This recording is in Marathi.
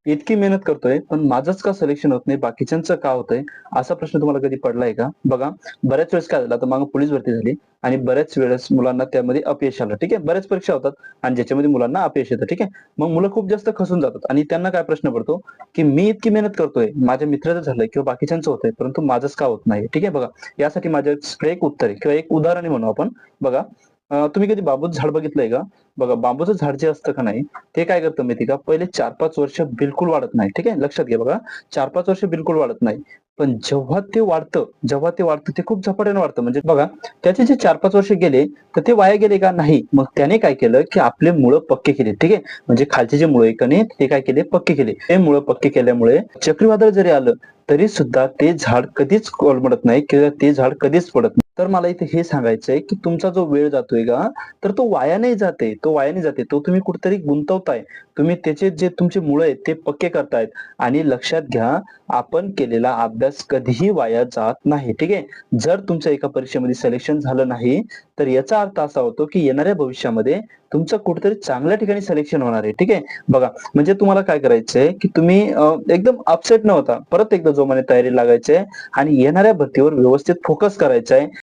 इतकी मेहनत करतोय, पण माझंच का सिलेक्शन होत नाही, बाकीच्यांचं का होतंय? असा प्रश्न तुम्हाला कधी पडलाय का? बघा, बऱ्याच वेळेस काय झालं, आता मागे पोलीस भरती झाली आणि बऱ्याच वेळेस मुलांना त्यामध्ये अपयश आलं. ठीक आहे. बऱ्याच परीक्षा होतात आणि ज्याच्यामध्ये मुलांना अपयश येतं. ठीक आहे. मग मुलं खूप जास्त खचून जातात आणि त्यांना काय प्रश्न पडतो, की मी इतकी मेहनत करतोय, माझ्या मित्राचं झालंय किंवा बाकीच्यांचं होतंय, परंतु माझंच का होत नाही? ठीक आहे. बघा, यासाठी माझ्याकडे एक उत्तर आहे किंवा एक उदाहरण आहे म्हणू आपण. बघा, तुम्ही कधी बांबूचं झाड बघितलंय का? बघा, बांबूचं झाड जे असतं का नाही, ते काय करतं माहिती का? पहिले 4-5 वर्ष बिलकुल वाढत नाही. ठीक आहे. लक्षात घ्या बघा. 4-5 वर्ष बिलकुल वाढत नाही. पण जेव्हा ते वाढतं ते खूप झपाट्याने वाढतं. म्हणजे बघा, त्याचे जे 4-5 वर्ष गेले, तर ते वाया गेले का? नाही. मग त्याने काय केलं, की आपले मुळं पक्के केले. ठीक आहे. म्हणजे खालचे जे मुळं आहे का नाही, ते काय केले? पक्के केले. ते मुळं पक्के केल्यामुळे चक्रीवादळ जरी आलं, तरी सुद्धा ते झाड कधीच कोलमडत नाही किंवा ते झाड कधीच पडत नाही. तर मला इथे हे सांगायचंय, की तुमचा जो वेळ जातोय का, तर तो वाया नाही जाते. तो वाया नाही जाते. तो तुम्ही कुठेतरी गुंतवताय. तुम्ही त्याचे जे तुमचे मुळं आहेत ते पक्के करतायत आणि लक्षात घ्या, आपण केलेला अभ्यास कधीही वाया जात नाही. ठीक आहे. जर तुमच्या एका परीक्षेमध्ये सिलेक्शन झालं नाही, तर याचा अर्थ असा होतो, की येणाऱ्या भविष्यामध्ये तुमचं कुठेतरी चांगल्या ठिकाणी सिलेक्शन होणार आहे. ठीक आहे. बघा, म्हणजे तुम्हाला काय करायचंय, की तुम्ही एकदम अपसेट न होता परत एकदा जोमाने तयारीला लागायचंय आणि येणाऱ्या भरतीवर व्यवस्थित फोकस करायचा आहे.